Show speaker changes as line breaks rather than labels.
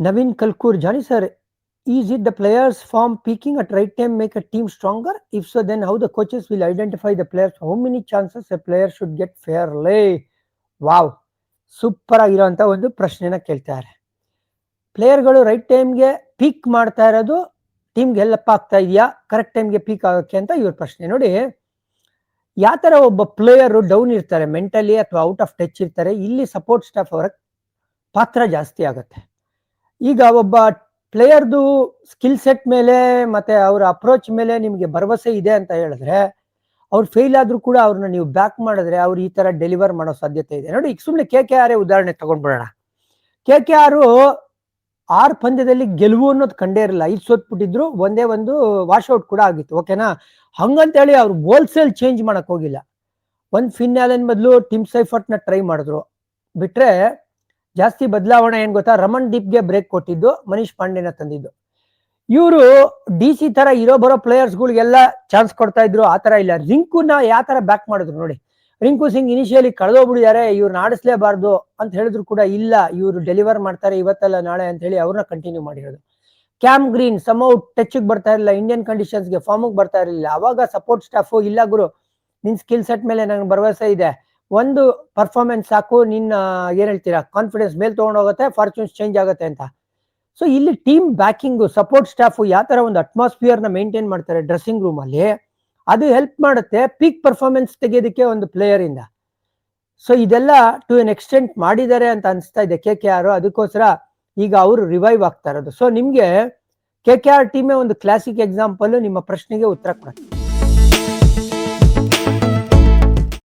Naveen Kalkur, Johnny sir, is it the players form peaking at right time make a team stronger? If so, then how the coaches will identify the players? How many chances a player should get fairly? Wow, super ಆಗಿರೋಂಥ ಒಂದು ಪ್ರಶ್ನೆನ ಕೇಳ್ತಾರೆ. ಪ್ಲೇಯರ್ಗಳು right ಟೈಮ್ಗೆ peak ಮಾಡ್ತಾ ಇರೋದು ಟೀಮ್ಗೆ help ಆಗ್ತಾ ಇದೆಯಾ ಕರೆಕ್ಟ್ ಟೈಮ್ಗೆ ಪೀಕ್ ಆಗೋಕ್ಕೆ ಅಂತ ಇವ್ರ ಪ್ರಶ್ನೆ. ನೋಡಿ, ಯಾವ ಥರ ಒಬ್ಬ ಪ್ಲೇಯರು ಡೌನ್ ಇರ್ತಾರೆ ಮೆಂಟಲಿ ಅಥವಾ ಔಟ್ ಆಫ್ ಟಚ್ ಇರ್ತಾರೆ, ಇಲ್ಲಿ ಸಪೋರ್ಟ್ ಸ್ಟಾಫ್ ಅವರ ಪಾತ್ರ ಜಾಸ್ತಿ ಆಗುತ್ತೆ. ಈಗ ಒಬ್ಬ ಪ್ಲೇಯರ್ದು ಸ್ಕಿಲ್ ಸೆಟ್ ಮೇಲೆ ಮತ್ತೆ ಅವರ ಅಪ್ರೋಚ್ ಮೇಲೆ ನಿಮಗೆ ಭರವಸೆ ಇದೆ ಅಂತ ಹೇಳಿದ್ರೆ, ಅವ್ರು ಫೇಲ್ ಆದ್ರೂ ಕೂಡ ಅವ್ರನ್ನ ನೀವು ಬ್ಯಾಕ್ ಮಾಡಿದ್ರೆ ಅವ್ರು ಈ ತರ ಡೆಲಿವರ್ ಮಾಡೋ ಸಾಧ್ಯತೆ ಇದೆ. ನೋಡಿ, ಈಗ ಸುಮ್ಮನೆ KKR ಉದಾಹರಣೆ ತಗೊಂಡ್ಬಿಡೋಣ. KKR 6 ಪಂದ್ಯದಲ್ಲಿ ಗೆಲುವು ಅನ್ನೋದು ಕಂಡೇ ಇರಲಿಲ್ಲ, 5 ಸೋತ್ಬಿಟ್ಟಿದ್ರು, ಒಂದೇ ಒಂದು ವಾಶೌಟ್ ಕೂಡ ಆಗಿತ್ತು. ಓಕೆನಾ? ಹಂಗಂತೇಳಿ ಅವ್ರು ಹೋಲ್ಸೇಲ್ ಚೇಂಜ್ ಮಾಡಕ್ ಹೋಗಿಲ್ಲ. ಒಂದು ಫಿನ್ ಆಲನ್ ಬದಲು ಟಿಮ್ ಸೈಫರ್ಟ್ನ ಟ್ರೈ ಮಾಡಿದ್ರು. ಬಿಟ್ರೆ ಜಾಸ್ತಿ ಬದಲಾವಣೆ ಏನ್ ಗೊತ್ತಾ, ರಮಣ್ ದೀಪ್ಗೆ ಬ್ರೇಕ್ ಕೊಟ್ಟಿದ್ದು, ಮನೀಶ್ ಪಾಂಡೆನ ತಂದಿದ್ದು. ಇವರು DC ತರ ಇರೋ ಬರೋ ಪ್ಲೇಯರ್ಸ್ಗಳಿಗೆಲ್ಲ ಚಾನ್ಸ್ ಕೊಡ್ತಾ ಇದ್ರು, ಆ ತರ ಇಲ್ಲ. ರಿಂಕುನ ಯಾವ ತರ ಬ್ಯಾಕ್ ಮಾಡಿದ್ರು ನೋಡಿ. ರಿಂಕು ಸಿಂಗ್ ಇನಿಷಿಯಲಿ ಕಳೆದೋಗ್ಬಿಟ್ಟಿದ್ದಾರೆ, ಇವ್ರನ್ನ ಆಡಿಸ್ಲೇಬಾರ್ದು ಅಂತ ಹೇಳಿದ್ರು ಕೂಡ ಇಲ್ಲ, ಇವರು ಡೆಲಿವರ್ ಮಾಡ್ತಾರೆ ಇವತ್ತಲ್ಲ ನಾಳೆ ಅಂತ ಹೇಳಿ ಅವ್ರನ್ನ ಕಂಟಿನ್ಯೂ ಮಾಡಿರೋದು. ಕ್ಯಾಮ್ ಗ್ರೀನ್ ಸಮೌ ಟಚ್ಗೆ ಬರ್ತಾ ಇರಲಿಲ್ಲ, ಇಂಡಿಯನ್ ಕಂಡೀಷನ್ಸ್ಗೆ ಫಾರ್ಮಿಗೆ ಬರ್ತಾ ಇರಲಿಲ್ಲ. ಅವಾಗ ಸಪೋರ್ಟ್ ಸ್ಟಾಫ್ ಇಲ್ಲ ಗುರು, ನಿನ್ ಸ್ಕಿಲ್ ಸೆಟ್ ಮೇಲೆ ನಂಗೆ ಭರವಸೆ ಇದೆ, ಒಂದು ಪರ್ಫಾರ್ಮೆನ್ಸ್ ಸಾಕು, ನಿನ್ನ ಏನ್ ಹೇಳ್ತೀರಾ ಕಾನ್ಫಿಡೆನ್ಸ್ ಮೇಲೆ ತಗೊಂಡೋಗುತ್ತೆ, ಫಾರ್ಚೂನ್ಸ್ ಚೇಂಜ್ ಆಗುತ್ತೆ ಅಂತ. ಸೊ ಇಲ್ಲಿ ಟೀಮ್ ಬ್ಯಾಕಿಂಗು, ಸಪೋರ್ಟ್ ಸ್ಟಾಫ್ ಯಾವ ತರ ಒಂದು ಅಟ್ಮಾಸ್ಫಿಯರ್ ನ ಮೇಂಟೈನ್ ಮಾಡ್ತಾರೆ ಡ್ರೆಸ್ಸಿಂಗ್ ರೂಮ್ ಅಲ್ಲಿ, ಅದು ಹೆಲ್ಪ್ ಮಾಡುತ್ತೆ ಪೀಕ್ ಪರ್ಫಾರ್ಮೆನ್ಸ್ ತೆಗೆಯೋದಕ್ಕೆ ಒಂದು ಪ್ಲೇಯರ್ ಇಂದ. ಸೊ ಇದೆಲ್ಲ ಟು ಎನ್ ಎಕ್ಸ್ಟೆಂಟ್ ಮಾಡಿದ್ದಾರೆ ಅಂತ ಅನಿಸ್ತಾ ಇದೆ KKR. ಅದಕ್ಕೋಸ್ಕರ ಈಗ ಅವರು ರಿವೈವ್ ಆಗ್ತಾ ಇರೋದು. ಸೊ ನಿಮ್ಗೆ KKR ಟೀಮೇ ಒಂದು ಕ್ಲಾಸಿಕ್ ಎಕ್ಸಾಂಪಲ್ ನಿಮ್ಮ ಪ್ರಶ್ನೆಗೆ ಉತ್ತರ ಕೊಡುತ್ತೆ.